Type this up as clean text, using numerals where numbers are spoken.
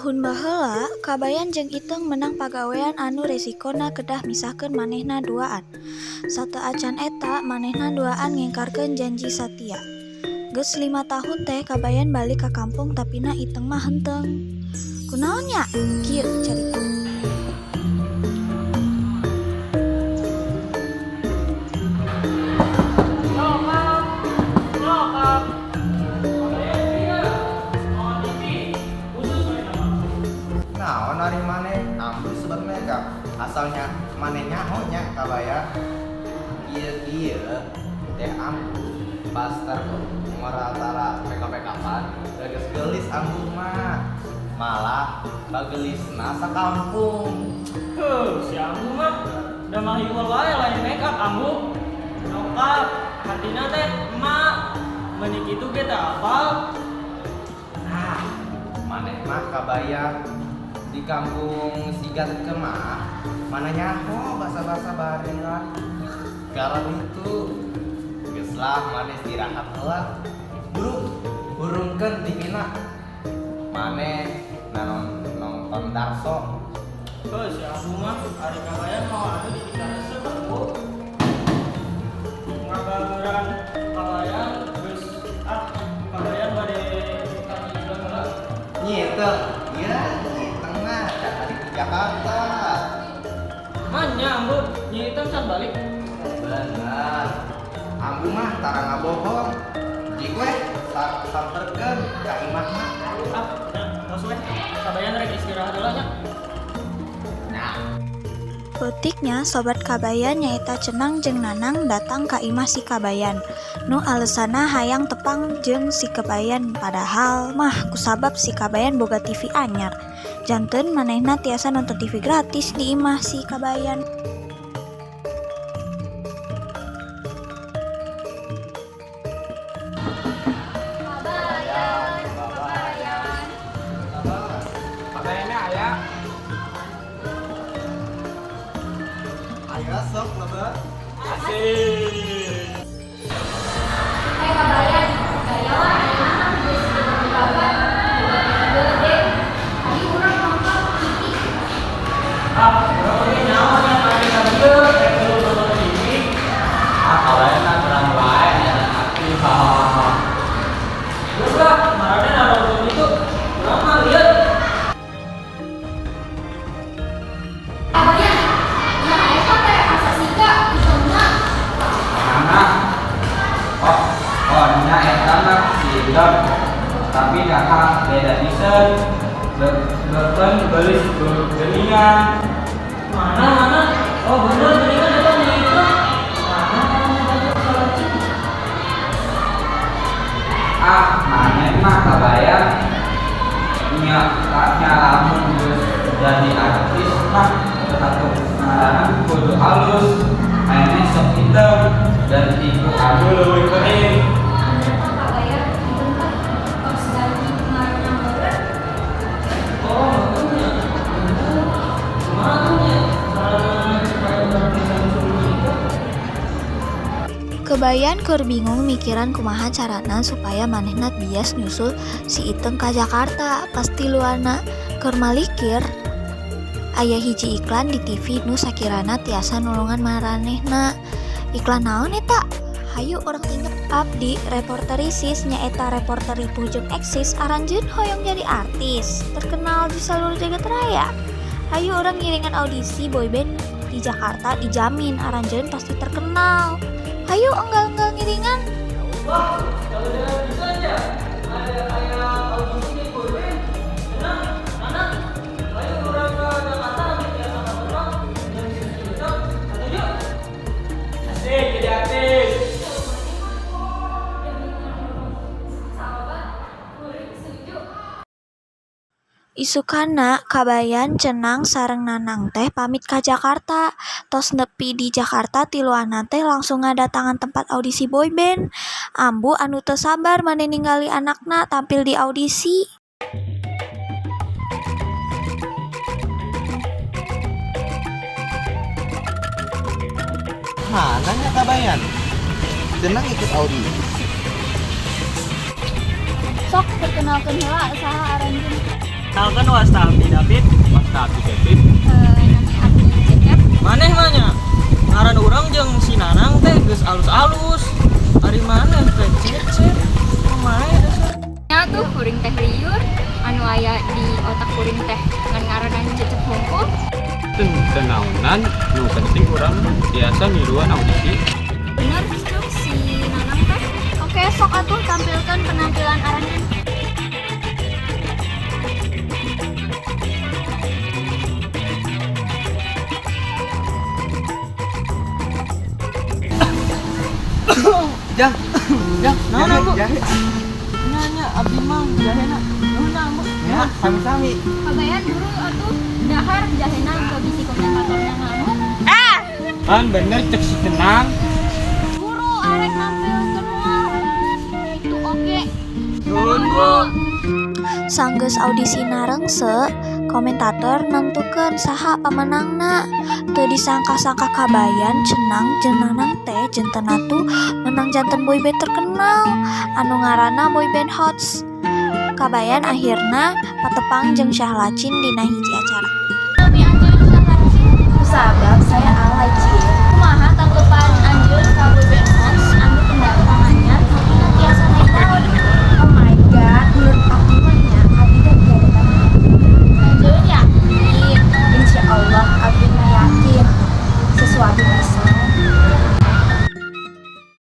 Tahun baheula, Kabayan jeung Iteung menang pagawean anu resikona kedah misahkeun manehna duaan. Sateu acan eta, manehna duaan ngingkarkeun janji satia. Geus 5 tahun teh Kabayan balik ka kampung tapina Iteung mah henteu. Kunaon nya? Kieu carita. Naon ari maneh ampun sobat mega asalnya maneh nyaho nya Kabayan ieu teh ampun pastor moratara peka-pekapan geus geulis ampun mah malah bagelisna sakampung. Si Ambu mah udah mah hibur wae lain make up Ambu. Nyokap, hantina teh emak. Menik itu ge teh apal. Nah, maneh mah Kabayan di kampung Sigat Kemah mana nyaho basa-basa bareng lah. Karena itu geus lah maneh istirahat heula. Burungkeun TV-na. Maneh nonton Darso. Si Ambu mah ari Kabayan mau anu di dikaresep Ambu. Ngagaguran Kabayan geus Kabayan bade ka heula. Nyieu iya tengah dari Jakarta. Manya Ambu, nyi itu can balik. Bener. Ambu mah tara ngabohong. Jik we samperkeun ka imah mah. Tos we. Kabayan rek istirahat heula nya. Nah, Beutiknya sobat Kabayan nyaeta Cenang jeung Nanang datang ka imah si Kabayan. Nu alesana hayang tepang jeung si Kabayan padahal mah kusabab si Kabayan boga TV anyar. Janten manehna tiasa nonton TV gratis di imah si Kabayan. Kabayannya aya. Ayo sok lebar. Asik. Kabayan, gaya lah enak geus di babat. Gede. Tadi urang nonton TV. Berapa nyawa yang ada ka dieu rek nonton TV. Kabayan mah kurang wae nya aktif. Geus lah, marane nonton itu. Urang mah lieur. Kabayan, nah eta teh asa siga Iteungna. Nya eta mah sidem tapi kakak beda pisan beukeun geulis geuningan Mana? Oh bener, geningan eta nya itu. maneh mah Kabayan nya lamun geus jadi artis mah satu ngaranna kudu halus mainnya sok hitam dan iku anu leuwih kering. Kabayan Iteung teh tos ganti ngaranna meureun. Oh, makanya. Makanya. Supaya berartisan suruh itu. Kebayan keur bingung mikiran kumaha carana supaya manehna bias nyusul si Iteung ka Jakarta. Pasti luana keur malikir aya hiji iklan di TV nu sakirana tiasa nulungan maranehna. Iklan naon eta? Hayu urang inget abdi reporterisis nyaeta reporteri Pujung Eksis aranjeun hoyong jadi artis terkenal di seluruh jagat raya. Hayu urang ngiringan audisi boyband di Jakarta dijamin aranjeun pasti terkenal. Hayu enggal ngiringan. Wah, kalau dia bisa aja. Ada audisi di boyband. Tenang. Ayo orang ke Jakarta nanti dia sama orang. Dan kita satu yuk. Asik, jadi artis. Isukana Kabayan Cenang sareng Nanang teh pamit ka Jakarta. Tos nepi di Jakarta tiluanan teh langsung ngadatangan tempat audisi boyband. Ambu anu teu sabar maneh ningali anakna tampil di audisi. Mana nya Kabayan? Cenang ikut audisi. Sok perkenalkeun heula saha aranjeun. Kenalkan wasta Abdi David. Tapi David. Nami Abdi Cecep. Maneh nanya. Ngaran urang jeung si Nanang teh geus alus-alus. Ari maneh teh Cecep. Kumaha dasar? Nya tuh kuring teh liur anu aya di otak kuring teh ngan ngaranna Cecep hungkul. Tenaunan nu penting urang biasa miluan audisi. Bener tuh si Nanang teh. Oke, sok atuh tampilkan penampilan arannya. Jah. Naon Bu? Jahe. Nanya abdi mah jahena. Nuhun Bu. Ya, sami-sami. Kabayan dulu atuh dahar jahena ke bisi komentatornya ngamuk. Kan bener cek si Tenang. Guru arek nampil semua. Itu oke. Nuhun Bu. Sanggeus audisi narengse, komentator nentukeun saha pemenangna. Teu disangka-sangka kabayan cenang jeung Nanang teh jentenna tuh menang janten boyband terkenal anu ngaranna boyband Hots. Kabayan akhirna patepang jeung Syahlacin dina hiji acara. Lebih anjeun Syahlacin. Sabab saya alay Cin. Kumaha tanggapan anjeun ka boyband Hots anu pendatangannya tapi tiasa naik daun. Oh my god, menurut aku mah nya abi teh tiada tangan. Anjeun yakin. Insya Allah abi mah yakin sesuatu bisa.